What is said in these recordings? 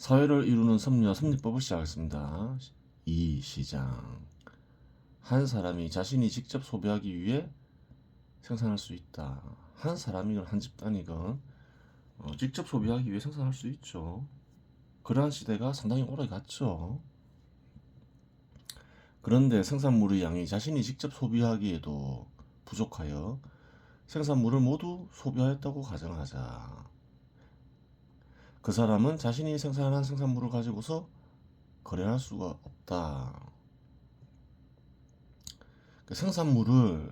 사회를 이루는 섭리와 섭리법을 시작하겠습니다. 2. 시장. 한 사람이 자신이 직접 소비하기 위해 생산할 수 있다. 한 사람이건 한 집단이건 직접 소비하기 위해 생산할 수 있죠. 그러한 시대가 상당히 오래 갔죠. 그런데 생산물의 양이 자신이 직접 소비하기에도 부족하여 생산물을 모두 소비하였다고 가정하자. 그 사람은 자신이 생산한 생산물을 가지고서 거래할 수가 없다. 생산물이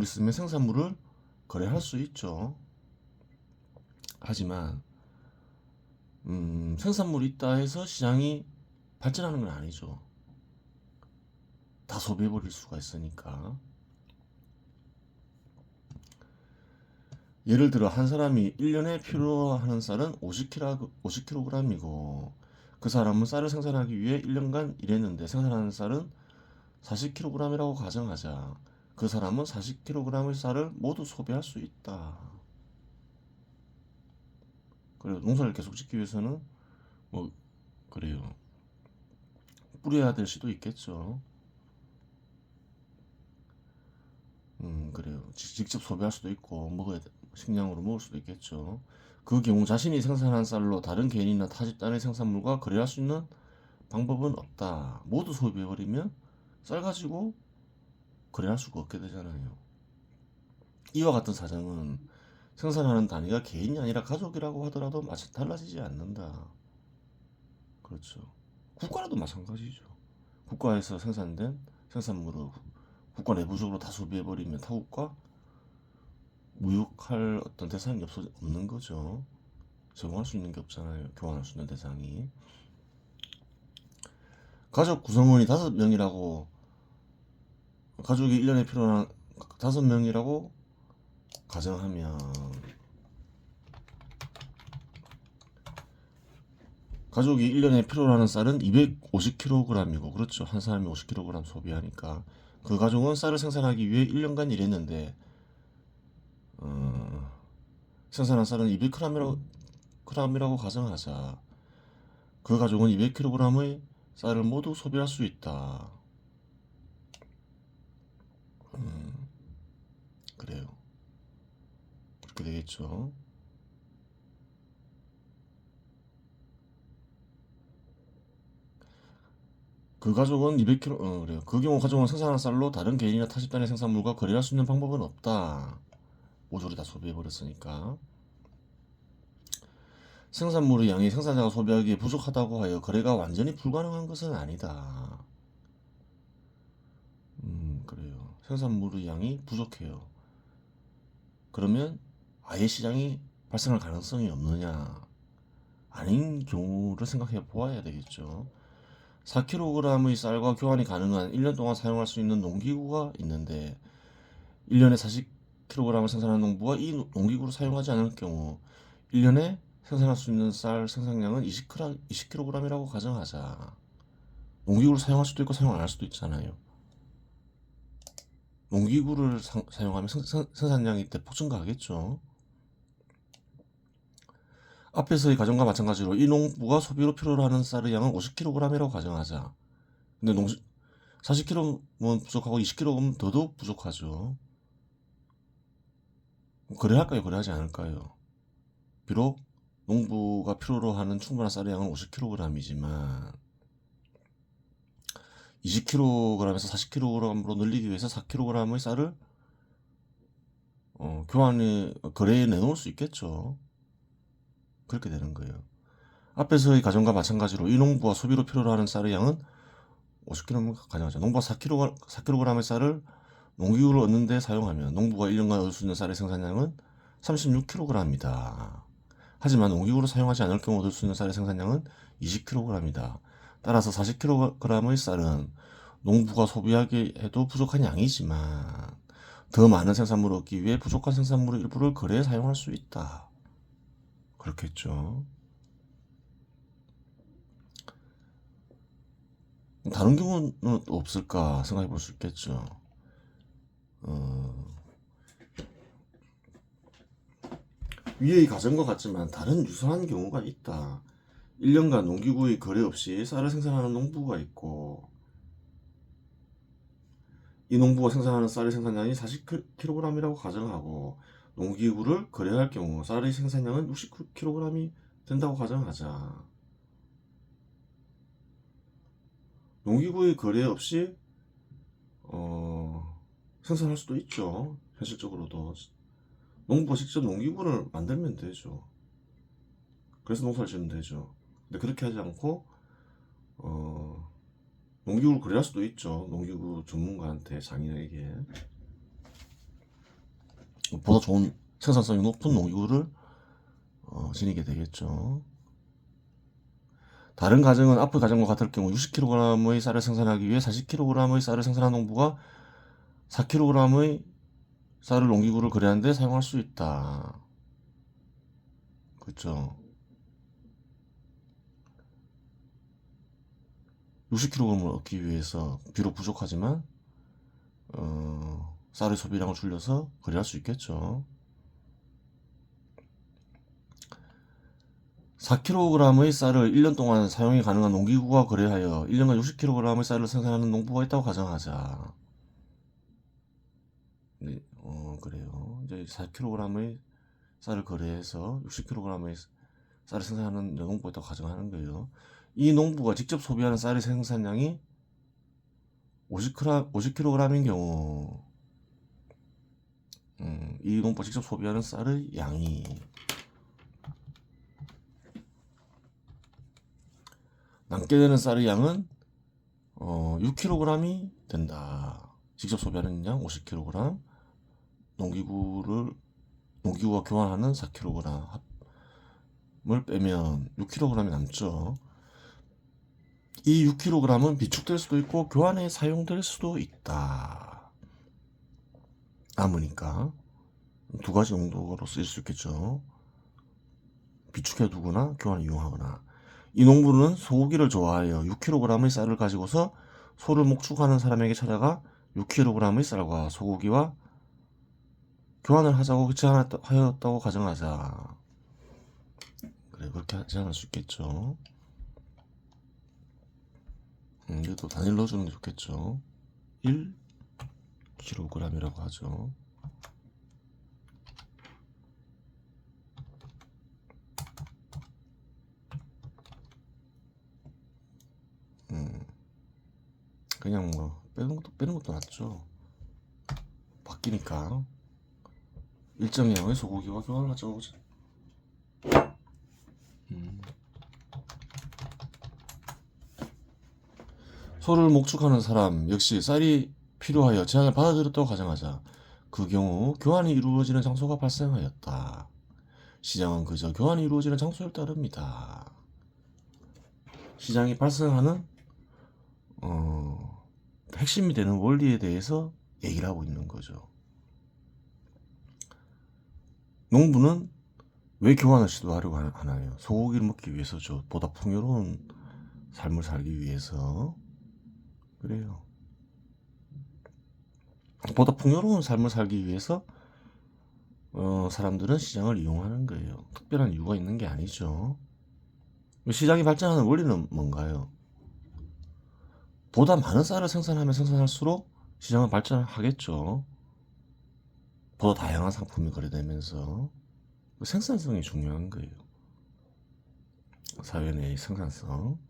있으면 생산물을 거래할 수 있죠. 하지만 생산물이 있다 해서 시장이 발전하는 건 아니죠. 다 소비해버릴 수가 있으니까. 예를 들어 한 사람이 1년에 필요하는 쌀은 50kg이고 그 사람은 쌀을 생산하기 위해 1년간 일했는데 생산하는 쌀은 40kg이라고 가정하자. 그 사람은 40kg의 쌀을 모두 소비할 수 있다. 그래요. 농사를 계속 짓기 위해서는 뭐 그래요. 뿌려야 될 수도 있겠죠. 그래요. 직접 소비할 수도 있고 식량으로 먹을 수도 있겠죠. 그 경우 자신이 생산한 쌀로 다른 개인이나 타 집단의 생산물과 거래할 수 있는 방법은 없다. 모두 소비해버리면 쌀 가지고 거래할 수가 없게 되잖아요. 이와 같은 사정은 생산하는 단위가 개인이 아니라 가족이라고 하더라도 달라지지 않는다. 그렇죠. 국가라도 마찬가지죠. 국가에서 생산된 생산물을 국가 내부적으로 다 소비해버리면 타국과 무역할 어떤 대상이 없는 거죠. 적용할 수 있는 게 없잖아요. 교환할 수 있는 대상이. 가족 구성원이 5명이라고, 가족이 1년에 필요한 5명이라고 가정하면, 가족이 1년에 필요로 하는 쌀은 250kg이고, 그렇죠. 한 사람이 50kg 소비하니까. 그 가족은 쌀을 생산하기 위해 1년간 일했는데, 생산한 쌀은 200g이라고 가정하자. 그 가족은 200kg의 쌀을 모두 소비할 수 있다. 그래요. 그렇게 되겠죠. 그 가족은 200kg, 그래요. 그 경우 가족은 생산한 쌀로 다른 개인이나 타 집단의 생산물과 거래할 수 있는 방법은 없다. 모조리 다 소비해버렸으니까. 생산물의 양이 생산자가 소비하기에 부족하다고 하여 거래가 완전히 불가능한 것은 아니다. 그래요. 생산물의 양이 부족해요. 그러면 아예 시장이 발생할 가능성이 없느냐? 아닌 경우를 생각해 보아야 되겠죠. 4kg의 쌀과 교환이 가능한 1년 동안 사용할 수 있는 농기구가 있는데 1년에 40kg을 생산하는 농부가 이 농기구를 사용하지 않을 경우 1년에 생산할 수 있는 쌀 생산량은 20kg이라고 가정하자. 농기구를 사용할 수도 있고 사용 안 할 수도 있잖아요. 농기구를 사용하면 생산량이 대폭 증가하겠죠. 앞에서의 가정과 마찬가지로 이 농부가 소비로 필요로 하는 쌀의 양은 50kg이라고 가정하자. 근데 40kg면 부족하고 20kg면 더더욱 부족하죠. 거래할까요? 거래하지 않을까요? 비록 농부가 필요로 하는 충분한 쌀의 양은 50kg이지만 20kg에서 40kg으로 늘리기 위해서 4kg의 쌀을 거래에 내놓을 수 있겠죠. 그렇게 되는 거예요. 앞에서의 가정과 마찬가지로 이 농부가 소비로 필요로 하는 쌀의 양은 50kg면 가정하자. 농부가 4kg의 쌀을 농기구를 얻는 데 사용하면 농부가 1년간 얻을 수 있는 쌀의 생산량은 36kg이다. 하지만 농기구를 사용하지 않을 경우 얻을 수 있는 쌀의 생산량은 20kg이다. 따라서 40kg의 쌀은 농부가 소비하게 해도 부족한 양이지만 더 많은 생산물을 얻기 위해 부족한 생산물의 일부를 거래에 사용할 수 있다. 그렇겠죠. 다른 경우는 없을까 생각해 볼 수 있겠죠. 위의 가정과 같지만 다른 유사한 경우가 있다. 1년간 농기구의 거래 없이 쌀을 생산하는 농부가 있고, 이 농부가 생산하는 쌀의 생산량이 40kg이라고 가정하고, 농기구를 거래할 경우 쌀의 생산량은 60kg이 된다고 가정하자. 농기구의 거래 없이 생산할 수도 있죠. 현실적으로도 농부가 직접 농기구를 만들면 되죠. 그래서 농사를 지으면 되죠. 근데 그렇게 하지 않고 농기구를 거래할 수도 있죠. 농기구 전문가한테, 장인에게 보다 좋은 생산성이 높은 농기구를 지니게 되겠죠. 다른 가정은 앞의 가정과 같을 경우 60kg의 쌀을 생산하기 위해 40kg의 쌀을 생산한 농부가 4kg의 쌀을 농기구를 거래하는데 사용할 수 있다. 그렇죠. 60kg을 얻기 위해서 비록 부족하지만 쌀의 소비량을 줄여서 거래할 수 있겠죠. 4kg의 쌀을 1년 동안 사용이 가능한 농기구가 거래하여 1년간 60kg의 쌀을 생산하는 농부가 있다고 가정하자. 네, 그래요. 이제 4kg의 쌀을 거래해서 60kg의 쌀을 생산하는 농부가 있다고 가정하는 거예요. 이 농부가 직접 소비하는 쌀의 생산량이 50kg인 경우, 이 농부가 직접 소비하는 쌀의 양이 남게 되는 쌀의 양은 6kg이 된다. 직접 소비하는 양 50kg, 농기구와 교환하는 4kg을 빼면 6kg이 남죠. 이 6kg은 비축될 수도 있고 교환에 사용될 수도 있다. 남으니까 두 가지 용도로 쓰일 수 있겠죠. 비축해 두거나 교환을 이용하거나. 이 농부는 소고기를 좋아하여 6kg의 쌀을 가지고서 소를 목축하는 사람에게 찾아가 6kg의 쌀과 소고기와 교환을 하자고 제안하였다고 가정하자. 그래, 그렇게 제안할 수 있겠죠. 이것도 단위를 넣어주는 게 좋겠죠. 1kg이라고 하죠. 그냥 뭐 빼는 것도 낫죠. 바뀌니까 일정량의 소고기와 교환을 하자고. 소를 목축하는 사람 역시 쌀이 필요하여 제안을 받아들였다고 가정하자. 그 경우 교환이 이루어지는 장소가 발생하였다. 시장은 그저 교환이 이루어지는 장소를 따릅니다. 시장이 발생하는 핵심이 되는 원리에 대해서 얘기를 하고 있는 거죠. 농부는 왜 교환을 시도하려고 하나요? 소고기를 먹기 위해서죠. 보다 풍요로운 삶을 살기 위해서. 그래요. 보다 풍요로운 삶을 살기 위해서 사람들은 시장을 이용하는 거예요. 특별한 이유가 있는 게 아니죠. 시장이 발전하는 원리는 뭔가요? 보다 많은 쌀을 생산하면 생산할수록 시장은 발전하겠죠. 보다 다양한 상품이 거래되면서 생산성이 중요한 거예요. 사회 내의 생산성.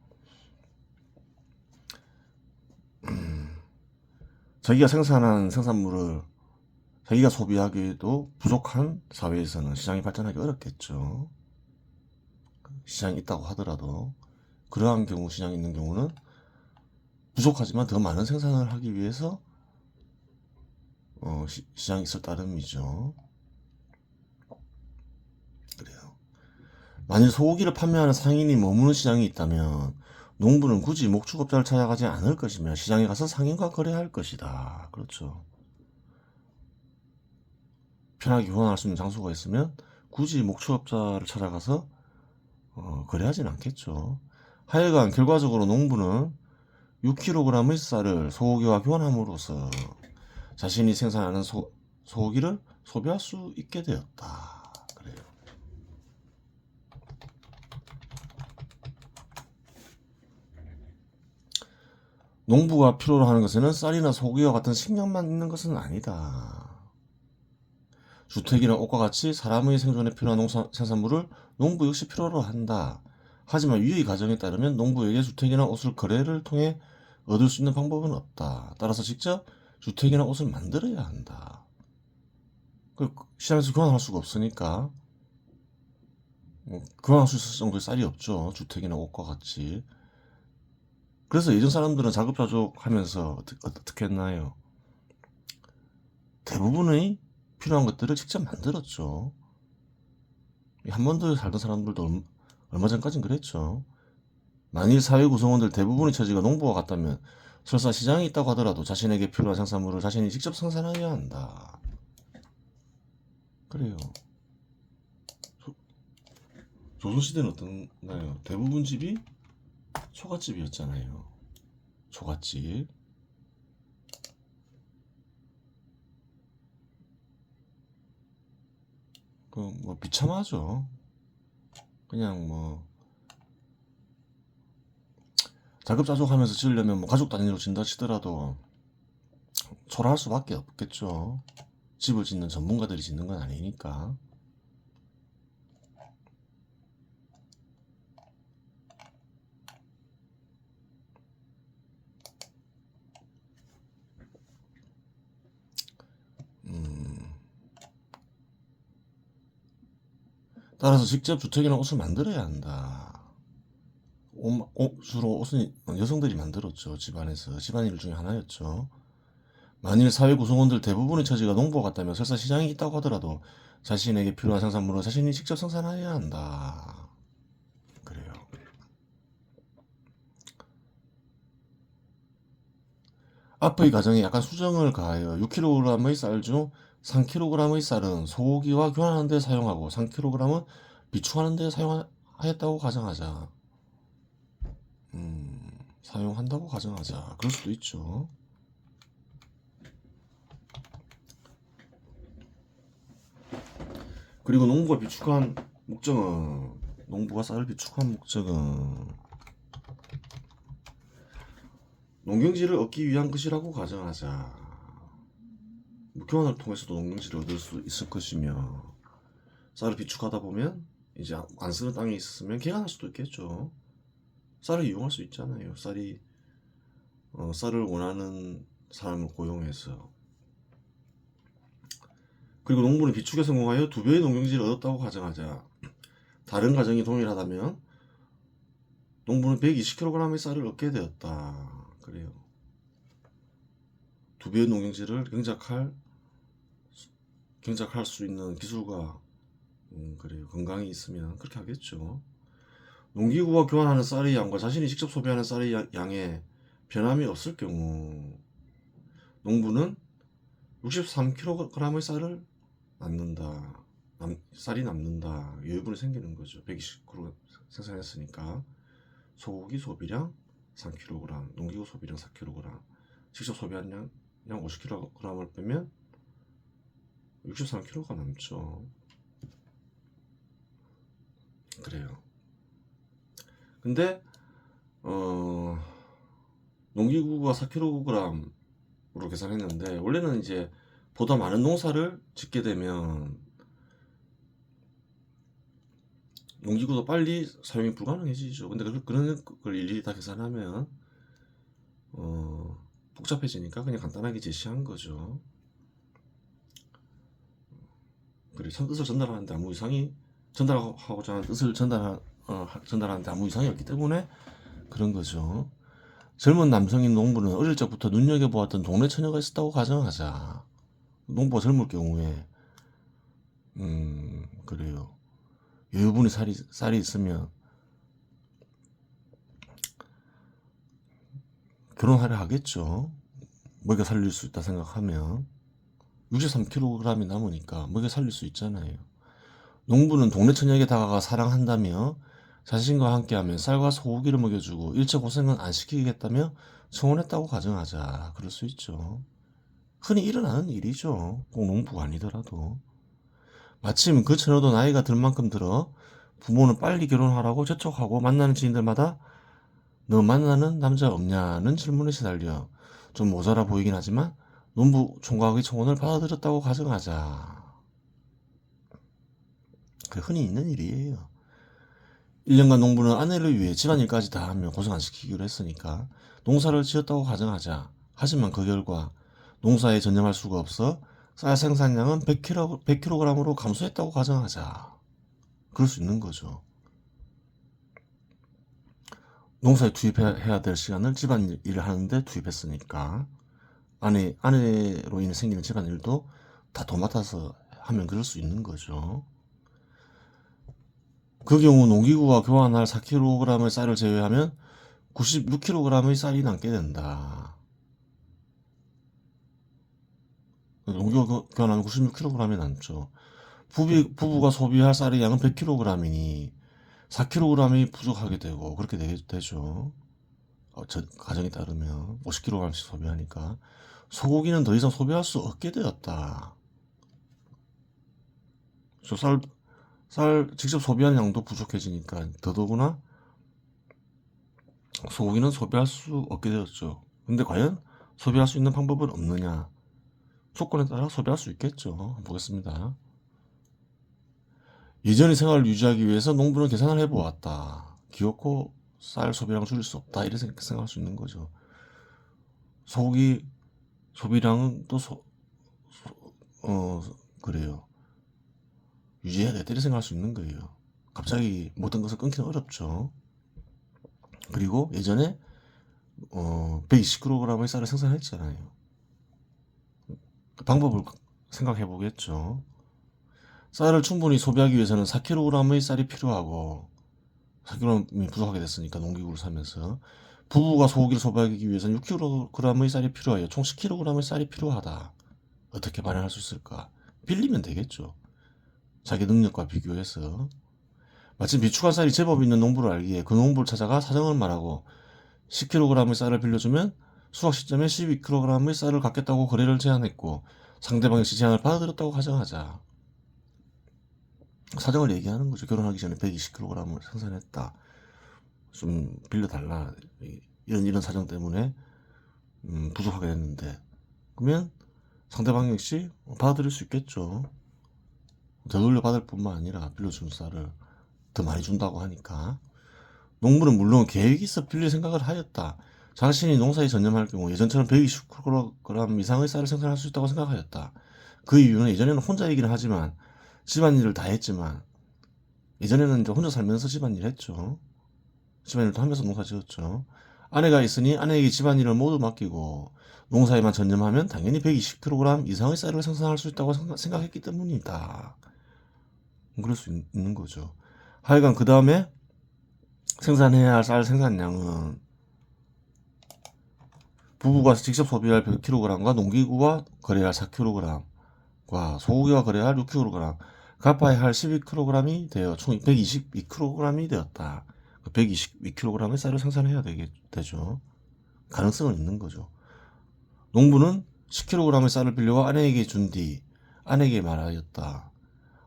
자기가 생산한 생산물을 자기가 소비하기에도 부족한 사회에서는 시장이 발전하기 어렵겠죠. 시장이 있다고 하더라도 그러한 경우, 시장이 있는 경우는 부족하지만 더 많은 생산을 하기 위해서 시장이 있을 따름이죠. 그래요. 만일 소고기를 판매하는 상인이 머무는 시장이 있다면 농부는 굳이 목축업자를 찾아가지 않을 것이며 시장에 가서 상인과 거래할 것이다. 그렇죠. 편하게 교환할 수 있는 장소가 있으면 굳이 목축업자를 찾아가서 거래하진 않겠죠. 하여간 결과적으로 농부는 6kg의 쌀을 소고기와 교환함으로써 자신이 생산하는 소고기를 소비할 수 있게 되었다. 그래요. 농부가 필요로 하는 것에는 쌀이나 소고기와 같은 식량만 있는 것은 아니다. 주택이나 옷과 같이 사람의 생존에 필요한 생산물을 농부 역시 필요로 한다. 하지만 위의 가정에 따르면 농부에게 주택이나 옷을 거래를 통해 얻을 수 있는 방법은 없다. 따라서 직접 주택이나 옷을 만들어야 한다. 시장에서 교환할 수가 없으니까 교환할 수 있을 정도의 쌀이 없죠. 주택이나 옷과 같이. 그래서 예전 사람들은 자급자족 하면서 어떻게 했나요? 대부분의 필요한 것들을 직접 만들었죠. 한반도에 살던 사람들도 얼마 전까진 그랬죠. 만일 사회 구성원들 대부분의 처지가 농부와 같다면 설사 시장이 있다고 하더라도 자신에게 필요한 생산물을 자신이 직접 생산해야 한다. 그래요. 조선시대는 어떤가요? 대부분 집이 초가집이었잖아요. 초가집. 뭐 비참하죠. 그냥 뭐 자급자족하면서 지으려면 뭐 가족 단위로 진다 치더라도 초라할 수밖에 없겠죠. 집을 짓는 전문가들이 짓는 건 아니니까. 따라서 직접 주택이나 옷을 만들어야 한다. 주로 옷은 여성들이 만들었죠. 집안에서. 집안일 중에 하나였죠. 만일 사회 구성원들 대부분의 처지가 농부와 같다면 설사 시장이 있다고 하더라도 자신에게 필요한 생산물을 자신이 직접 생산해야 한다. 그래요. 앞의 가정에 약간 수정을 가하여 6kg의 쌀 중 3kg의 쌀은 소고기와 교환하는 데 사용하고 3kg은 비축하는 데 사용하였다고 가정하자. 사용한다고 가정하자. 그럴 수도 있죠. 그리고 농부가 쌀을 비축한 목적은 농경지를 얻기 위한 것이라고 가정하자. 교환을 통해서도 농경지를 얻을 수 있을 것이며, 쌀을 비축하다 보면 이제 안 쓰는 땅이 있으면 개간할 수도 있겠죠. 쌀을 이용할 수 있잖아요. 쌀을 원하는 사람을 고용해서. 그리고 농부는 비축에 성공하여 2배의 농경지를 얻었다고 가정하자. 다른 가정이 동일하다면 농부는 120kg의 쌀을 얻게 되었다. 그래요. 2배의 농경지를 경작할 수 있는 기술과 그래요. 건강이 있으면 그렇게 하겠죠. 농기구와 교환하는 쌀의 양과 자신이 직접 소비하는 쌀의 양에 변함이 없을 경우 농부는 63kg의 쌀을 쌀이 남는다. 여유분이 생기는 거죠. 120kg 생산했으니까 소고기 소비량 3kg, 농기구 소비량 4kg, 직접 소비한 양 50kg을 빼면 63kg가 남죠. 그래요. 근데 농기구가 4kg으로 계산했는데 원래는 이제 보다 많은 농사를 짓게 되면 농기구도 빨리 사용이 불가능해지죠. 근데 그런 걸 일일이 다 계산하면 복잡해지니까 그냥 간단하게 제시한 거죠. 그리고 뜻을 전달하는데 아무 이상이 전달하고자 하는 뜻을 전달하는데 아무 이상이 없기 때문에 그런 거죠. 젊은 남성인 농부는 어릴 적부터 눈여겨보았던 동네 처녀가 있었다고 가정하자. 농부가 젊을 경우에 그래요. 여유분이 쌀이 있으면 결혼하려 하겠죠. 먹여 살릴 수 있다 생각하면 63kg이 남으니까 먹여 살릴 수 있잖아요. 농부는 동네 처녀에게 다가가 사랑한다며 자신과 함께하면 쌀과 소고기를 먹여주고 일체 고생은 안 시키겠다며 청혼했다고 가정하자. 그럴 수 있죠. 흔히 일어나는 일이죠. 꼭 농부가 아니더라도. 마침 그 처녀도 나이가 들 만큼 들어 부모는 빨리 결혼하라고 재촉하고 만나는 지인들마다 너 만나는 남자 없냐는 질문에 시달려 좀 모자라 보이긴 하지만 농부 총각의 청혼을 받아들였다고 가정하자. 그 흔히 있는 일이에요. 1년간 농부는 아내를 위해 집안일까지 다 하며 고생 안 시키기로 했으니까 농사를 지었다고 가정하자. 하지만 그 결과 농사에 전념할 수가 없어 쌀 생산량은 100kg으로 감소했다고 가정하자. 그럴 수 있는 거죠. 농사에 투입해야 될 시간을 집안일을 하는데 투입했으니까 아내로 인해 생기는 집안일도 다 도맡아서 하면 그럴 수 있는 거죠. 그 경우 농기구와 교환할 4kg의 쌀을 제외하면 96kg의 쌀이 남게 된다. 농기구와 교환하면 96kg이 남죠. 부부가 소비할 쌀의 양은 100kg이니 4kg이 부족하게 되고 그렇게 되죠. 가정에 따르면 50kg씩 소비하니까 소고기는 더 이상 소비할 수 없게 되었다. 쌀 직접 소비하는 양도 부족해지니까 더더구나 소고기는 소비할 수 없게 되었죠. 근데 과연 소비할 수 있는 방법은 없느냐? 조건에 따라 소비할 수 있겠죠. 보겠습니다. 예전의 생활을 유지하기 위해서 농부는 계산을 해보았다. 기어코 쌀 소비량을 줄일 수 없다. 이렇게 생각할 수 있는 거죠. 소고기 소비량은 또 그래요. 유지해야 돼. 이렇게 생각할 수 있는 거예요. 갑자기 모든 것을 끊기는 어렵죠. 그리고 예전에 120kg의 쌀을 생산했잖아요. 그 방법을 생각해 보겠죠. 쌀을 충분히 소비하기 위해서는 4kg의 쌀이 필요하고 4kg이 부족하게 됐으니까 농기구를 사면서 부부가 소고기를 소비하기 위해서는 6kg의 쌀이 필요해요. 총 10kg의 쌀이 필요하다. 어떻게 마련할 수 있을까? 빌리면 되겠죠. 자기 능력과 비교해서. 마침 비축한 쌀이 제법 있는 농부를 알기에 그 농부를 찾아가 사정을 말하고 10kg의 쌀을 빌려주면 수확 시점에 12kg의 쌀을 갖겠다고 거래를 제안했고 상대방의 제안을 받아들였다고 가정하자. 사정을 얘기하는 거죠. 결혼하기 전에 120kg을 생산했다. 좀 빌려달라. 이런 사정 때문에 부족하게 됐는데 그러면 상대방 역시 받아들일 수 있겠죠. 되돌려 받을 뿐만 아니라 빌려준 쌀을 더 많이 준다고 하니까. 농부는 물론 계획이 있어 빌릴 생각을 하였다. 자신이 농사에 전념할 경우 예전처럼 120kg 이상의 쌀을 생산할 수 있다고 생각하였다. 그 이유는 예전에는 혼자이기는 하지만 집안일을 다 했지만 예전에는 이제 혼자 살면서 집안일 했죠. 집안일도 하면서 농사 지었죠. 아내가 있으니 아내에게 집안일을 모두 맡기고 농사에만 전념하면 당연히 120kg 이상의 쌀을 생산할 수 있다고 생각했기 때문이다. 그럴 수 있는 거죠. 하여간 그 다음에 생산해야 할 쌀 생산량은 부부가 직접 소비할 100kg과 농기구와 거래할 4kg과 소고기와 거래할 6kg, 갚아야 할 12kg이 되어 총 122kg이 되었다. 122kg의 쌀을 생산해야 되죠. 가능성은 있는 거죠. 농부는 10kg의 쌀을 빌려와 아내에게 준 뒤 아내에게 말하였다.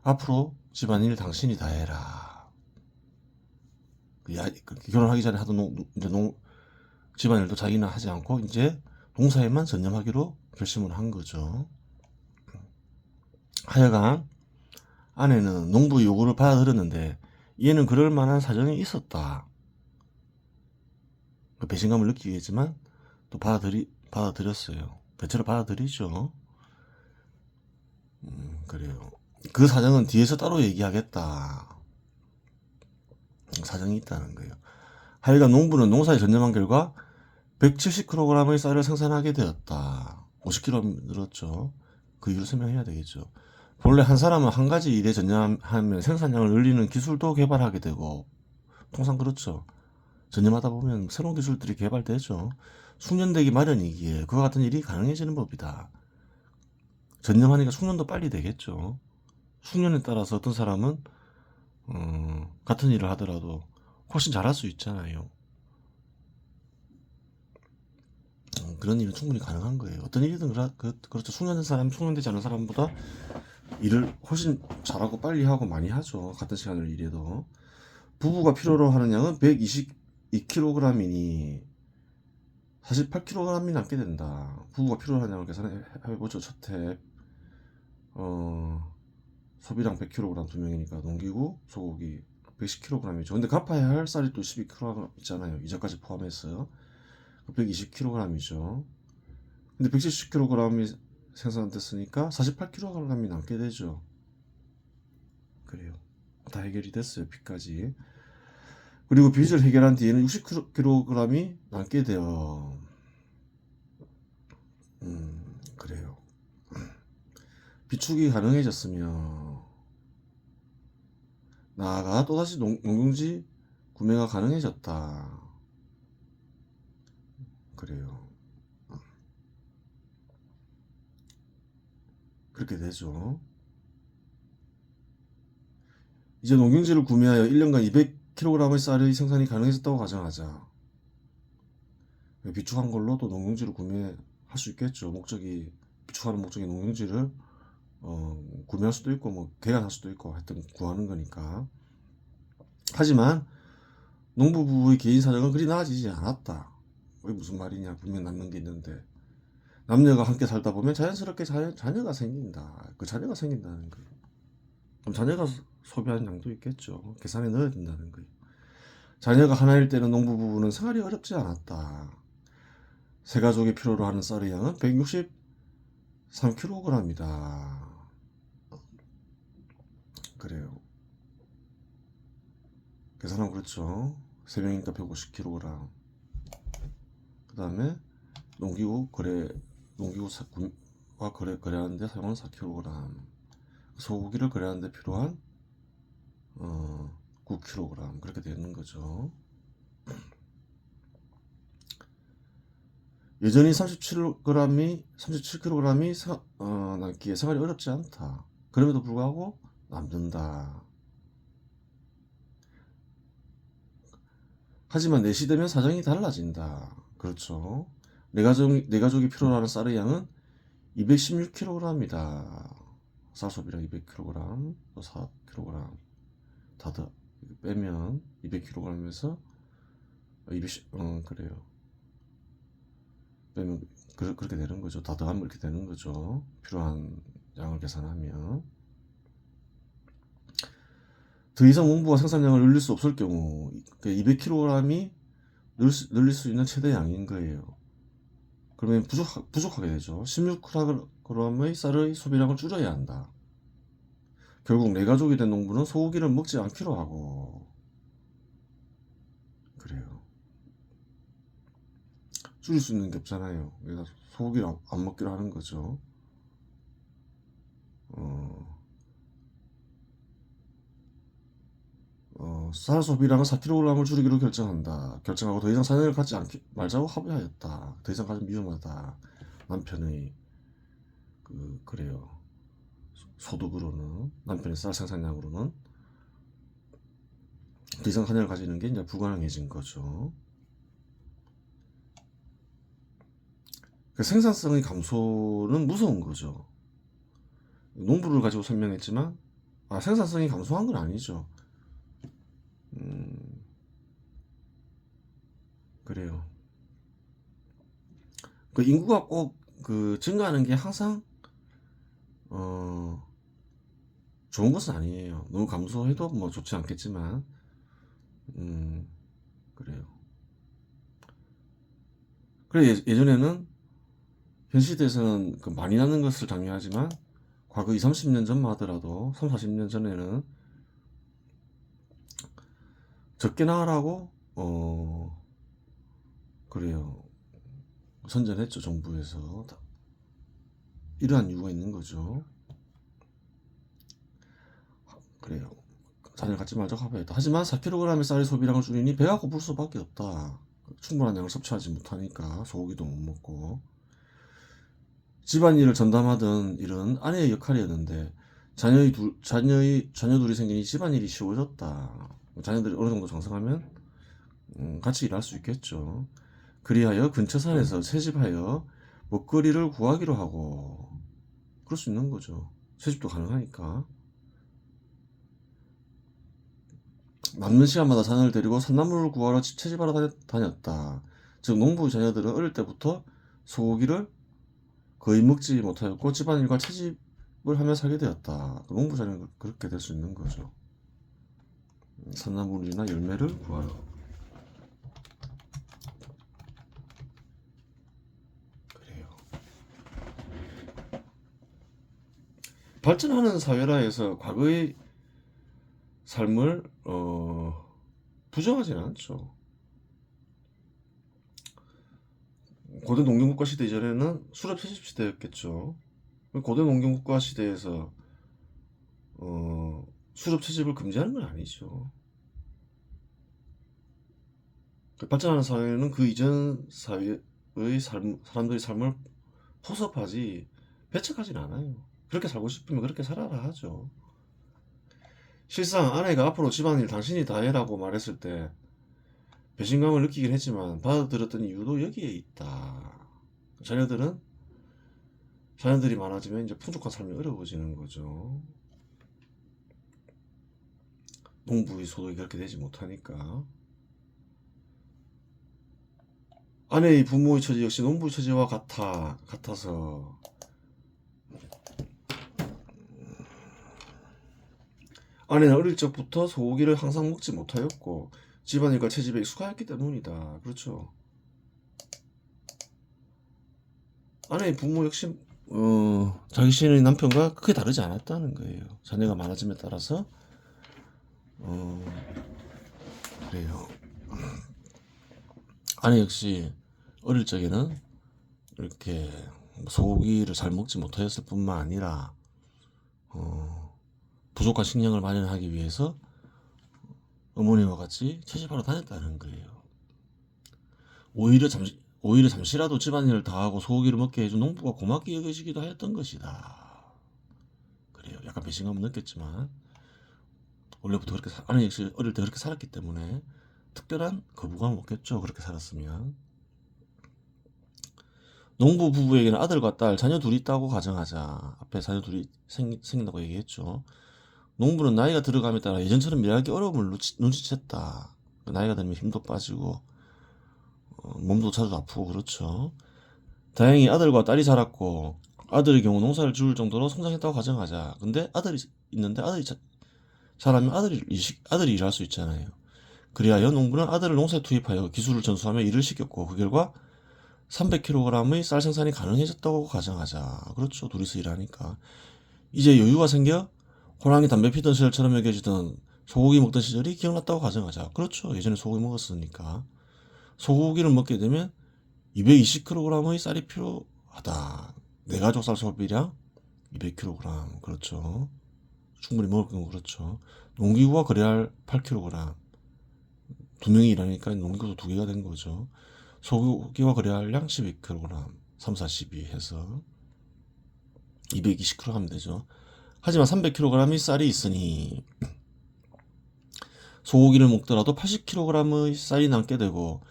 앞으로 집안일 당신이 다 해라. 결혼하기 전에 하던 집안일도 자기는 하지 않고 이제 농사에만 전념하기로 결심을 한 거죠. 하여간 아내는 농부의 요구를 받아들였는데 얘는 그럴 만한 사정이 있었다. 배신감을 느끼게 했지만 또 받아들였어요. 대체로 받아들이죠. 그래요. 그 사정은 뒤에서 따로 얘기하겠다. 사정이 있다는 거예요. 하여간 농부는 농사에 전념한 결과 170kg의 쌀을 생산하게 되었다. 50kg 늘었죠. 그 이유를 설명해야 되겠죠. 본래 한 사람은 한 가지 일에 전념하면 생산량을 늘리는 기술도 개발하게 되고 통상 그렇죠. 전념하다 보면 새로운 기술들이 개발되죠. 숙련되기 마련이기에 그와 같은 일이 가능해지는 법이다. 전념하니까 숙련도 빨리 되겠죠. 숙련에 따라서 어떤 사람은 같은 일을 하더라도 훨씬 잘할 수 있잖아요. 그런 일은 충분히 가능한 거예요. 어떤 일이든 그렇죠. 숙련된 사람이 숙련되지 않은 사람보다 일을 훨씬 잘하고 빨리 하고 많이 하죠. 같은 시간을 일해도. 부부가 필요로 하는 양은 2kg이니 48kg이 남게 된다. 부부가 필요한 양을 계산해보죠. 첫해 소비량 100kg 두 명이니까 농기구 소고기 110kg이죠. 근데 갚아야 할 쌀이 또 12kg 있잖아요. 이자까지 포함해서 120kg이죠. 근데 170kg이 생산됐으니까 48kg이 남게 되죠. 그래요. 다 해결이 됐어요. 빚까지. 그리고 빚을 해결한 뒤에는 60kg이 남게 돼요. 그래요. 비축이 가능해졌으며 나아가 또다시 농경지 구매가 가능해졌다. 그래요. 그렇게 되죠. 이제 농경지를 구매하여 1년간 200kg의 쌀의 생산이 가능해졌다고 가정하자. 비축한 걸로 또 농경지를 구매할 수 있겠죠. 비축하는 목적이 농경지를 구매할 수도 있고 뭐 계약할 수도 있고 하여튼 구하는 거니까. 하지만 농부부의 개인 사정은 그리 나아지지 않았다. 그게 무슨 말이냐. 분명 남는 게 있는데 남녀가 함께 살다 보면 자연스럽게 자녀가 생긴다. 그 자녀가 생긴다는 거예요. 그럼 자녀가 소비하는 양도 있겠죠. 계산에 넣어야 된다는 거예요. 자녀가 하나일 때는 농부부부는 생활이 어렵지 않았다. 세 가족이 필요로 하는 쌀의 양은 163kg이다. 그래요. 계산하면 그렇죠. 3명이니까 150kg. 그 다음에 농기구와 거래하는데 사용하는 4kg. 소고기를 거래하는데 필요한 9kg. 그렇게 되는 거죠. 여전히 37kg이 남기에 생활이 어렵지 않다. 그럼에도 불구하고 남는다. 하지만 내시되면 사정이 달라진다. 그렇죠. 내 가족이 필요로 하는 쌀의 양은 216kg이다. 쌀 소비량 200kg, 또 4kg 다 빼면 200kg에서 210, 그래요. 빼면 그렇게 되는 거죠. 다 더하면 이렇게 되는 거죠. 필요한 양을 계산하면. 더 이상 농부가 생산량을 늘릴 수 없을 경우 200kg이 늘릴 수 있는 최대 양인 거예요. 그러면 부족하게 되죠. 16kg의 쌀의 소비량을 줄여야 한다. 결국 내 가족이 된 농부는 소고기를 먹지 않기로 하고. 그래요. 줄일 수 있는 게 없잖아요. 그래서 소고기를 안 먹기로 하는 거죠. 쌀 소비량을 4kg을 줄이기로 결정하고 더 이상 사냥을 갖지 말자고 합의하였다. 더 이상 가면 위험하다. 남편의 그래요. 소득으로는 남편의 쌀 생산량으로는 더 이상 사냥을 가지는 게 이제 불가능해진 거죠. 그 생산성의 감소는 무서운 거죠. 농부를 가지고 설명했지만 생산성이 감소한 건 아니죠. 그래요. 그 인구가 꼭 증가하는 게 항상 좋은 것은 아니에요. 너무 감소해도 뭐 좋지 않겠지만 그래요. 그래 예전에는 현 시대에서는 많이 나는 것을 장려하지만 과거 20, 30년 전만 하더라도 3, 40년 전에는 적게 나으라고 그래요. 선전했죠. 정부에서. 이러한 이유가 있는 거죠. 그래요. 자녀를 갖지 말자고 합의했다. 하지만 4kg의 쌀의 소비량을 줄이니 배가 고플 수밖에 없다. 충분한 양을 섭취하지 못하니까 소고기도 못 먹고. 집안일을 전담하던 일은 아내의 역할이었는데 자녀 둘이 생기니 집안일이 쉬워졌다. 자녀들이 어느 정도 장성하면 같이 일할 수 있겠죠. 그리하여 근처 산에서 채집하여 먹거리를 구하기로 하고. 그럴 수 있는 거죠. 채집도 가능하니까. 남는 시간마다 자녀를 데리고 산나물을 구하러 채집하러 다녔다. 즉 농부 자녀들은 어릴 때부터 소고기를 거의 먹지 못하였고 집안일과 채집을 하며 살게 되었다. 농부 자녀는 그렇게 될 수 있는 거죠. 산나물이나 열매를 구하러. 그래요. 발전하는 사회라 해서 과거의 삶을 부정하지는 않죠. 고대 농경국가 시대 이전에는 수렵 채집 시대였겠죠. 고대 농경국가 시대에서 수렵 채집을 금지하는 건 아니죠. 발전하는 사회는 그 이전 사회의 사람들의 삶을 포섭하지 배척하진 않아요. 그렇게 살고 싶으면 그렇게 살아라 하죠. 실상 아내가 앞으로 집안일 당신이 다 해라고 말했을 때 배신감을 느끼긴 했지만 받아들였던 이유도 여기에 있다. 자녀들이 많아지면 이제 풍족한 삶이 어려워지는 거죠. 농부의 소득이 그렇게 되지 못하니까. 아내의 부모의 처지 역시 농부의 처지와 같아서 아내는 어릴 적부터 소고기를 항상 먹지 못하였고 집안일과 채집에 익숙하였기 때문이다. 그렇죠. 아내의 부모 역시 자신의 남편과 크게 다르지 않았다는 거예요. 자녀가 많아짐에 따라서 그래요. 아내 역시 어릴 적에는 이렇게 소고기를 잘 먹지 못하였을 뿐만 아니라 부족한 식량을 마련하기 위해서 어머니와 같이 채집하러 다녔다는 거예요. 오히려 잠시라도 집안일을 다하고 소고기를 먹게 해준 농부가 고맙게 여겨지기도 하였던 것이다. 그래요. 약간 배신감은 느꼈지만 원래부터 그렇게 아내 역시 어릴 때 그렇게 살았기 때문에 특별한 거부감은 없겠죠. 그렇게 살았으면. 농부 부부에게는 아들과 딸, 자녀 둘이 있다고 가정하자. 앞에 자녀 둘이 생긴다고 얘기했죠. 농부는 나이가 들어감에 따라 예전처럼 일하기 어려움을 눈치챘다. 나이가 들면 힘도 빠지고 몸도 자주 아프고 그렇죠. 다행히 아들과 딸이 자랐고 아들의 경우 농사를 지을 정도로 성장했다고 가정하자. 근데 아들이 있는데 아들이 자라면 아들이 일할 수 있잖아요. 그리하여 농부는 아들을 농사에 투입하여 기술을 전수하며 일을 시켰고 그 결과 300kg의 쌀 생산이 가능해졌다고 가정하자. 그렇죠. 둘이서 일하니까. 이제 여유가 생겨 호랑이 담배 피던 시절처럼 여겨지던 소고기 먹던 시절이 기억났다고 가정하자. 그렇죠. 예전에 소고기 먹었으니까. 소고기를 먹게 되면 220kg의 쌀이 필요하다. 내 가족 쌀 소비량 200kg. 그렇죠. 충분히 먹을 경우 그렇죠. 농기구가 그래야 8kg. 두 명이 일하니까 농기구도 두 개가 된 거죠. 소고기와 그래야 할 양 12kg. 3, 4, 12 해서 220kg 하면 되죠. 하지만 300kg의 쌀이 있으니 소고기를 먹더라도 80kg의 쌀이 남게 되고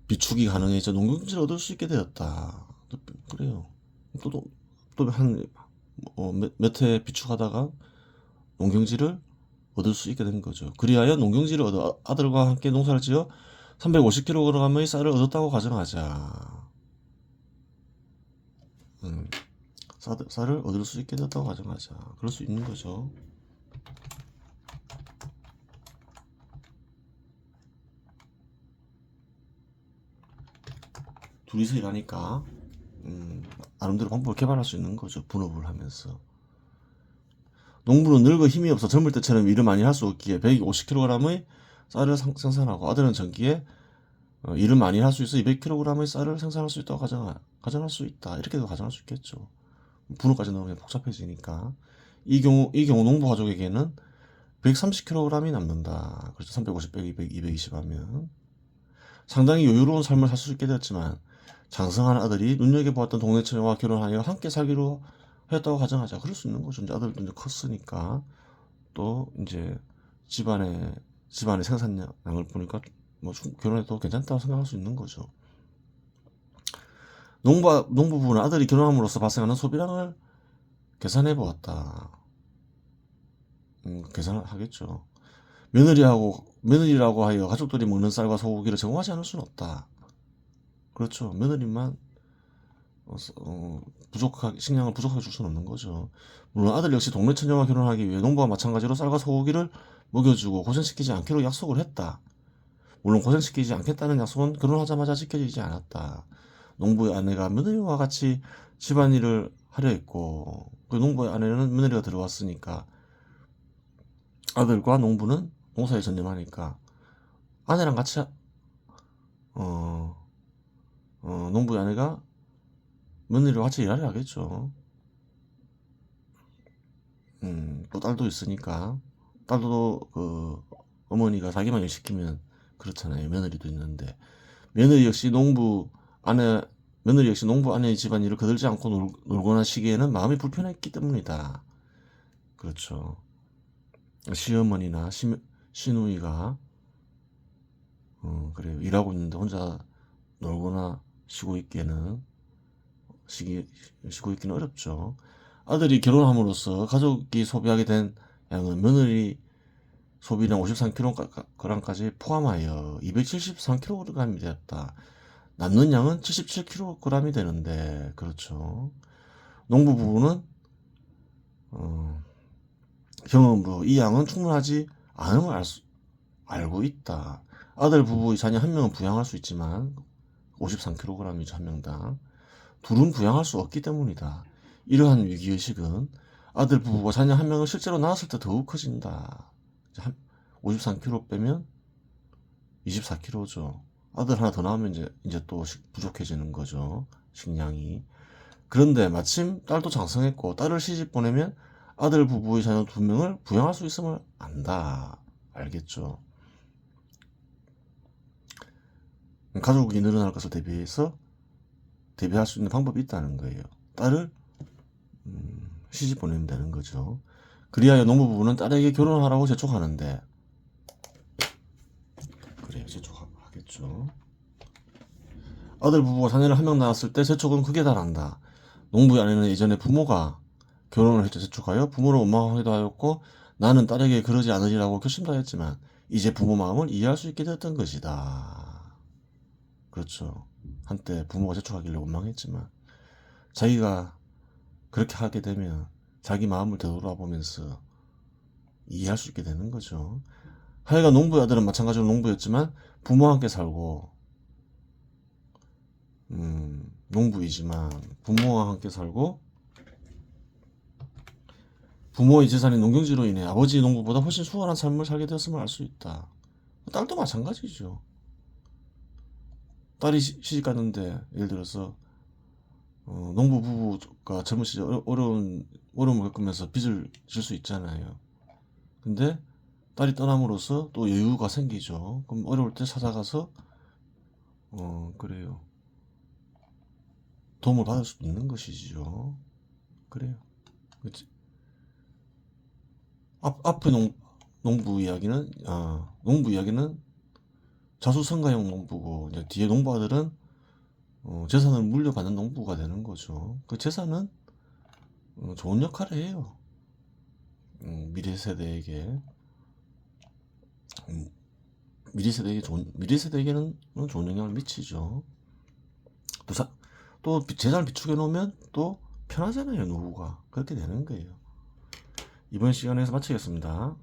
비축이 가능해져 농경지를 얻을 수 있게 되었다. 그래요. 또 한 몇 해 비축하다가 농경지를 얻을 수 있게 된 거죠. 그리하여 농경지를 얻어 아들과 함께 농사를 지어 350kg의 쌀을 얻었다고 가정하자. 쌀을 얻을 수 있게 되었다고 가정하자. 그럴 수 있는 거죠. 둘이서 일하니까 나름대로 방법을 개발할 수 있는 거죠. 분업을 하면서. 농부는 늙어 힘이 없어 젊을 때처럼 일을 많이 할 수 없기에 150kg의 쌀을 생산하고 아들은 전기에 일을 많이 할 수 있어 200kg의 쌀을 생산할 수 있다고 가정할 수 있다. 이렇게도 가정할 수 있겠죠. 분업까지 넣으면 복잡해지니까. 이 경우 농부 가족에게는 130kg이 남는다. 그렇죠. 350, 100, 200, 220 하면 상당히 여유로운 삶을 살 수 있게 되었지만 장성한 아들이 눈여겨보았던 동네 처녀와 결혼하여 함께 살기로 하였다고 가정하자. 그럴 수 있는 거죠. 이제 아들도 이제 컸으니까 또 이제 집안의 생산량을 보니까 뭐 결혼해도 괜찮다고 생각할 수 있는 거죠. 농부부는 아들이 결혼함으로써 발생하는 소비량을 계산해 보았다. 계산을 하겠죠. 며느리하고 며느리라고 하여 가족들이 먹는 쌀과 소고기를 제공하지 않을 수는 없다. 그렇죠. 며느리만 식량을 부족하게 줄 수는 없는 거죠. 물론 아들 역시 동네 처녀와 결혼하기 위해 농부와 마찬가지로 쌀과 소고기를 먹여주고 고생시키지 않기로 약속을 했다. 물론 고생시키지 않겠다는 약속은 결혼하자마자 지켜지지 않았다. 농부의 아내가 며느리와 같이 집안일을 하려 했고 그 농부의 아내는 며느리가 들어왔으니까 아들과 농부는 농사에 전념하니까 아내랑 같이 어, 농부의 아내가 며느리와 같이 일하려 하겠죠. 또 딸도 있으니까 딸도 그 어머니가 자기만 일 시키면 그렇잖아요. 며느리도 있는데 며느리 역시 농부 아내 며느리 역시 농부 아내의 집안일을 거들지 않고 놀거나 쉬기에는 마음이 불편했기 때문이다. 그렇죠. 시어머니나 시누이가 그래요. 일하고 있는데 혼자 놀거나 쉬고 있기는 어렵죠. 아들이 결혼함으로써 가족이 소비하게 된 양은 며느리 소비량 53kg까지 포함하여 273kg이 되었다. 남는 양은 77kg이 되는데 그렇죠. 농부 부부는 경험으로 이 양은 충분하지 않음을 알고 있다. 아들 부부의 자녀 한 명은 부양할 수 있지만 53kg이죠. 한 명당. 둘은 부양할 수 없기 때문이다. 이러한 위기의식은 아들 부부가 자녀 한 명을 실제로 낳았을 때 더욱 커진다. 53kg 빼면 24kg죠. 아들 하나 더 낳으면 이제 또 부족해지는 거죠. 식량이. 그런데 마침 딸도 장성했고 딸을 시집 보내면 아들 부부의 자녀 2명을 부양할 수 있음을 안다. 알겠죠? 가족이 늘어날 것을 대비할 수 있는 방법이 있다는 거예요. 딸을 시집 보내면 되는 거죠. 그리하여 농부 부부는 딸에게 결혼하라고 재촉하는데 그래요. 재촉하겠죠. 아들 부부가 자녀를 한 명 낳았을 때 재촉은 크게 달한다. 농부의 아내는 예전에 부모가 결혼을 할 때 재촉하여 부모를 원망하기도 하였고 나는 딸에게 그러지 않으리라고 결심도 했지만 이제 부모 마음을 이해할 수 있게 되었던 것이다. 그렇죠. 한때 부모가 재촉하길래 원망했지만 자기가 그렇게 하게 되면 자기 마음을 되돌아보면서 이해할 수 있게 되는 거죠. 하여간 농부의 아들은 마찬가지로 농부였지만 부모와 함께 살고 농부이지만 부모와 함께 살고 부모의 재산인 농경지로 인해 아버지 농부보다 훨씬 수월한 삶을 살게 되었음을 알 수 있다. 딸도 마찬가지죠. 딸이 시집 갔는데 예를 들어서 농부 부부가 젊은 시절 어려움을 겪으면서 빚을 질 수 있잖아요. 근데 딸이 떠남으로써 또 여유가 생기죠. 그럼 어려울 때 찾아가서 그래요. 도움을 받을 수 있는 것이죠. 그래요. 그치? 앞에 농부 이야기는 자수성가형 농부고 이제 뒤에 농부아들은 재산을 물려받는 농부가 되는 거죠. 그 재산은 좋은 역할을 해요. 미래 세대에게는 좋은 영향을 미치죠. 또 재산을 비축해 놓으면 또 편하잖아요. 노후가 그렇게 되는 거예요. 이번 시간에서 마치겠습니다.